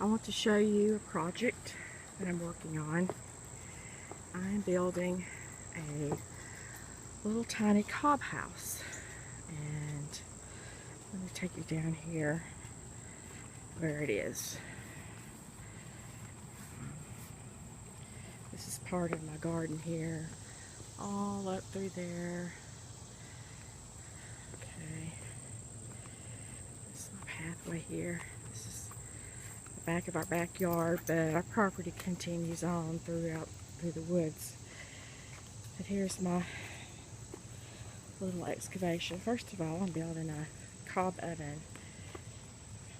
I want to show you a project that I'm working on. I'm building a little tiny cob house, and let me take you down here where it is. This is part of my garden here, all up through there. Okay, this is my pathway here. This is the back of our backyard, but our property continues on through the woods. But here's my little excavation. First of all, I'm building a cob oven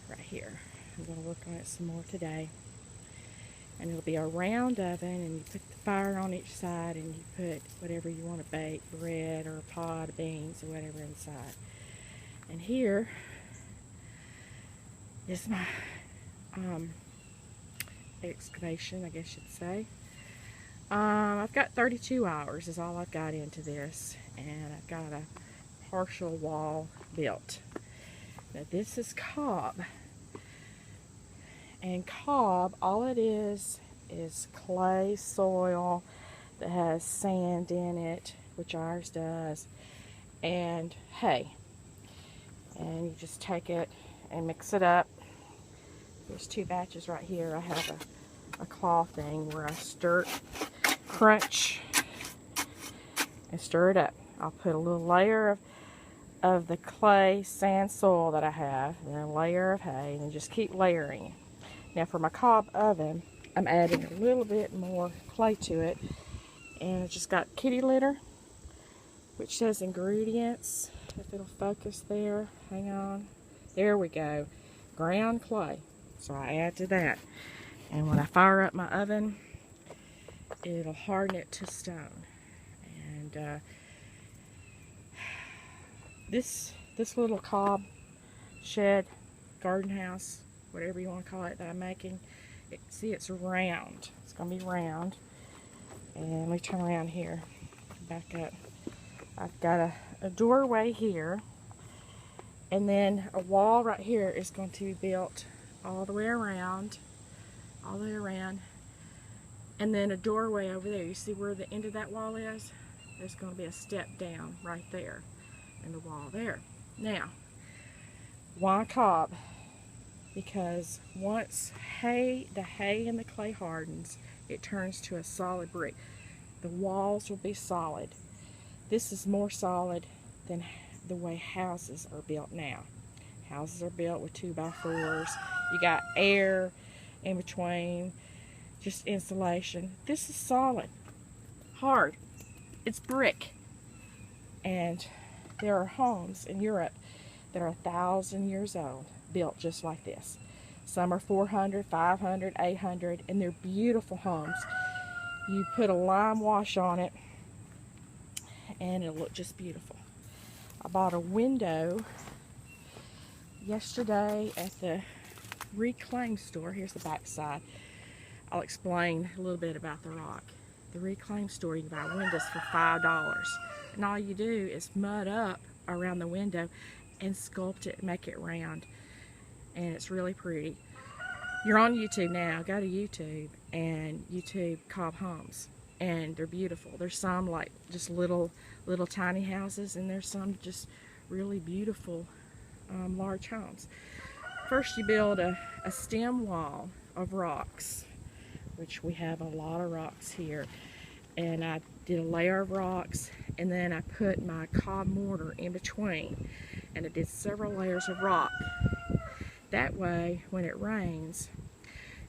right here. I'm going to work on it some more today. And it'll be a round oven, and you put the fire on each side, and you put whatever you want to bake, bread or a pot of beans or whatever inside. And here is my excavation, I guess you'd say. I've got 32 hours is all I've got into this, and I've got a partial wall built. Now this is cob, and cob, all it is clay soil that has sand in it, which ours does, and hay. And you just take it and mix it up. There's two batches right here. I have a claw thing where I stir it, crunch, and stir it up. I'll put a little layer of the clay sand soil that I have, and then a layer of hay, and then just keep layering. Now for my cob oven, I'm adding a little bit more clay to it, and I just got kitty litter, which says ingredients, if it'll focus there. Hang on. There we go. Ground clay. So I add to that. And when I fire up my oven, it'll harden it to stone. And this little cob shed, garden house, whatever you want to call it, that I'm making, see, it's round. It's going to be round. And let me turn around here, back up. I've got a doorway here, and then a wall right here is going to be built all the way around, and then a doorway over there. You see where the end of that wall is? There's going to be a step down right there in the wall there. Now, why cob? Because once the hay and the clay hardens, it turns to a solid brick. The walls will be solid. This is more solid than the way houses are built now. Houses are built with 2x4s. You got air in between, just insulation. This is solid, hard. It's brick. And there are homes in Europe that are 1,000 years old, built just like this. Some are 400, 500, 800, and they're beautiful homes. You put a lime wash on it, and it'll look just beautiful. I bought a window yesterday at the Reclaim store. Here's the back side. I'll explain a little bit about the rock. The Reclaim store, you can buy windows for $5. And all you do is mud up around the window and sculpt it, make it round. And it's really pretty. You're on YouTube now. Go to YouTube and YouTube cob homes. And they're beautiful. There's some like just little tiny houses, and there's some just really beautiful large homes. First you build a stem wall of rocks, which we have a lot of rocks here. And I did a layer of rocks, and then I put my cob mortar in between, and I did several layers of rock. That way, when it rains,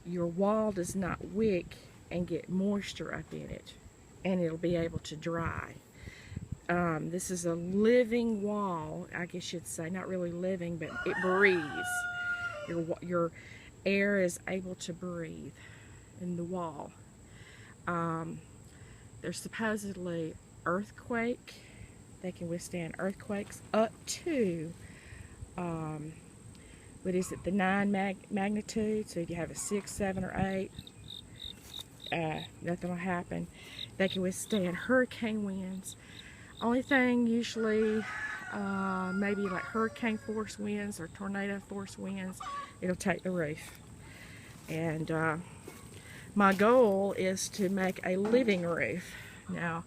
your wall does not wick and get moisture up in it, and it'll be able to dry. This is a living wall, I guess you'd say. Not really living, but it breathes. Your air is able to breathe in the wall. There's supposedly earthquake. They can withstand earthquakes up to, what is it, the 9 magnitude. So if you have a 6, 7, or 8, nothing will happen. They can withstand hurricane winds. Only thing usually, maybe like hurricane force winds or tornado force winds, it'll take the roof. And my goal is to make a living roof. Now,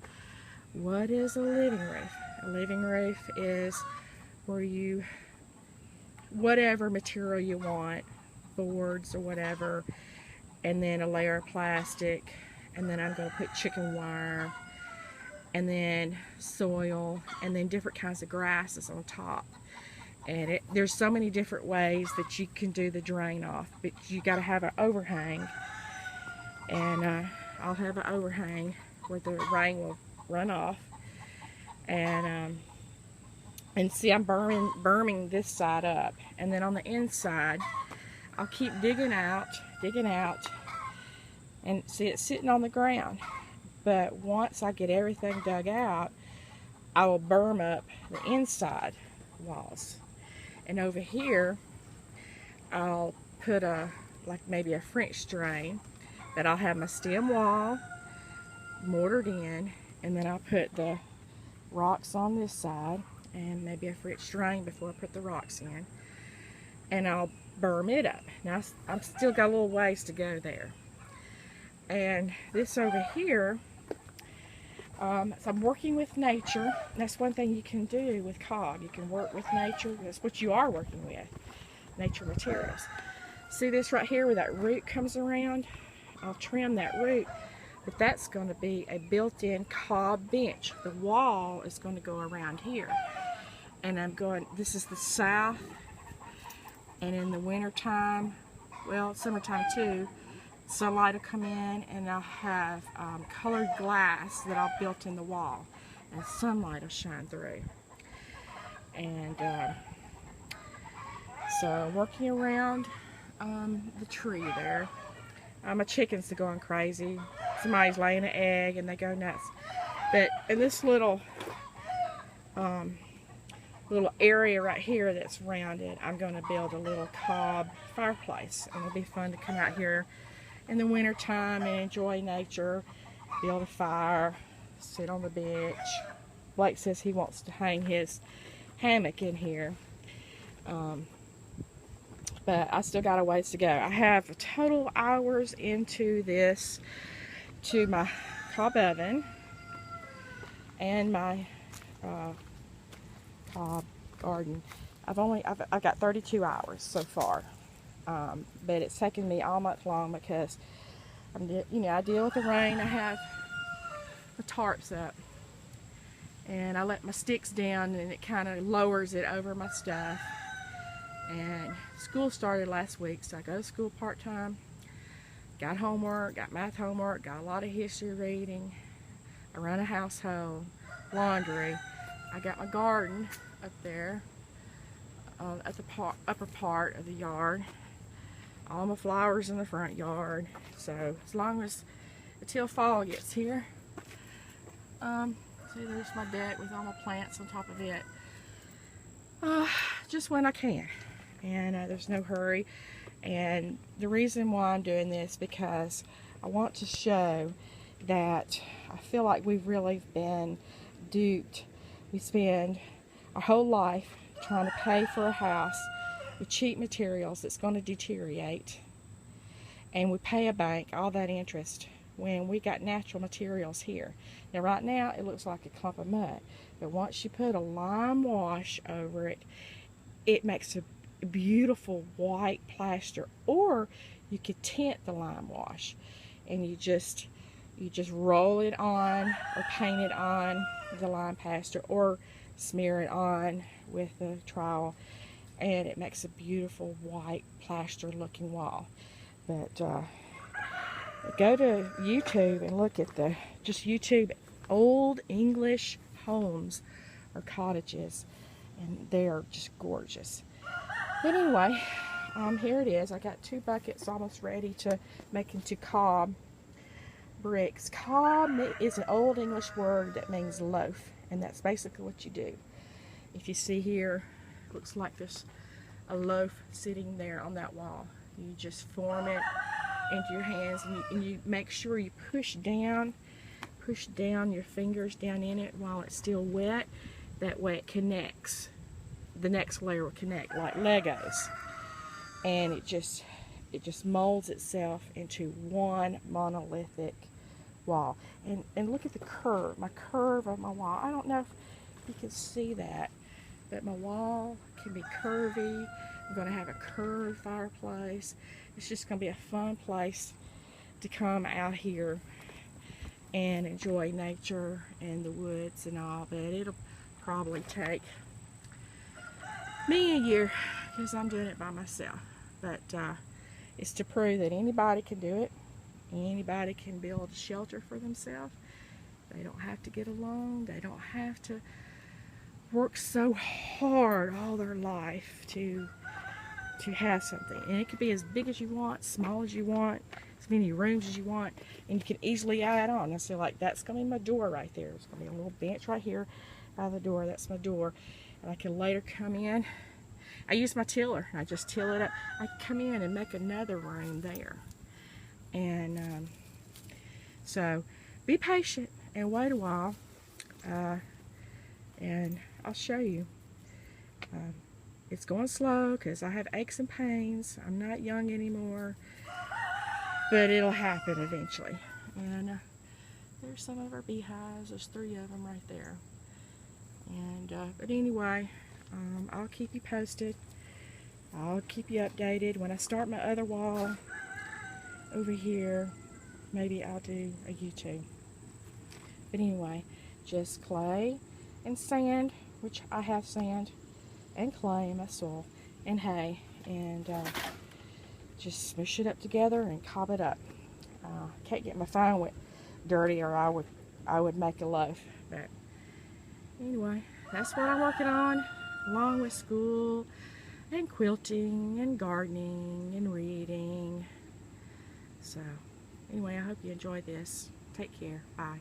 what is a living roof? A living roof is where you, whatever material you want, boards or whatever, and then a layer of plastic, and then I'm going to put chicken wire, and then soil, and then different kinds of grasses on top. And there's so many different ways that you can do the drain off, but you got to have an overhang. And I'll have an overhang where the rain will run off. And see, I'm berming this side up, and then on the inside I'll keep digging out, and see, it's sitting on the ground. But once I get everything dug out, I will berm up the inside walls. And over here, I'll put maybe a French drain, but I'll have my stem wall mortared in, and then I'll put the rocks on this side, and maybe a French drain before I put the rocks in, and I'll berm it up. Now, I've still got a little ways to go there. And this over here, so I'm working with nature. That's one thing you can do with COB. You can work with nature. That's what you are working with, nature materials. See this right here where that root comes around? I'll trim that root, but that's going to be a built-in COB bench. The wall is going to go around here. And this is the south, and in the winter time, well, summertime too, sunlight will come in, and I'll have colored glass that I'll built in the wall, and sunlight will shine through. And so working around the tree there. My chickens are going crazy. Somebody's laying an egg and they go nuts. But in this little area right here that's rounded, I'm going to build a little COB fireplace, and it'll be fun to come out here in the winter time and enjoy nature, build a fire, sit on the bench. Blake says he wants to hang his hammock in here, but I still got a ways to go. I have a total hours into this, to my COB oven and my COB garden. I've got 32 hours so far. But it's taken me all month long because I deal with the rain. I have the tarps up, and I let my sticks down, and it kind of lowers it over my stuff. And school started last week, so I go to school part-time. Got homework, got math homework, got a lot of history reading. I run a household, laundry. I got my garden up there at the upper part of the yard. All my flowers in the front yard. So as long as until fall gets here, see, there's my deck with all my plants on top of it. Just when I can, and there's no hurry. And the reason why I'm doing this, because I want to show that I feel like we've really been duped. We spend our whole life trying to pay for a house with cheap materials that's going to deteriorate, and we pay a bank all that interest when we got natural materials here. Now right now it looks like a clump of mud, but once you put a lime wash over it, it makes a beautiful white plaster. Or you could tint the lime wash, and you just roll it on or paint it on the lime plaster, or smear it on with a trowel, and it makes a beautiful white plaster looking wall. But go to YouTube and look at just YouTube old English homes or cottages, and they are just gorgeous. But anyway, here it is. I got 2 buckets almost ready to make into COB bricks. COB is an old English word that means loaf, and that's basically what you do. If you see here, looks like there's a loaf sitting there on that wall. You just form it into your hands, and you make sure you push down your fingers down in it while it's still wet. That way it connects. The next layer will connect like Legos, and it just molds itself into one monolithic wall. And look at the curve, my curve of my wall. I don't know if you can see that, but my wall can be curvy. I'm going to have a curved fireplace. It's just going to be a fun place to come out here and enjoy nature and the woods and all, but it'll probably take me a year because I'm doing it by myself. But it's to prove that anybody can do it. Anybody can build a shelter for themselves. They don't have to get along. They don't have to work so hard all their life to have something. And it could be as big as you want, small as you want, as many rooms as you want, and you can easily add on. And so like that's going to be my door right there. It's going to be a little bench right here by the door. That's my door. And I can later come in. I use my tiller. I just till it up. I can come in and make another room there. And so be patient and wait a while. And I'll show you. It's going slow because I have aches and pains. I'm not young anymore, but it'll happen eventually. And there's some of our beehives. There's 3 of them right there. And but anyway, I'll keep you posted. I'll keep you updated. When I start my other wall over here, maybe I'll do a YouTube. But anyway, just clay and sand, which I have sand and clay in my soil, and hay, and just smush it up together and cob it up. Can't get my phone dirty, or I would make a loaf. But anyway, that's what I'm working on, along with school and quilting and gardening and reading. So anyway, I hope you enjoyed this. Take care. Bye.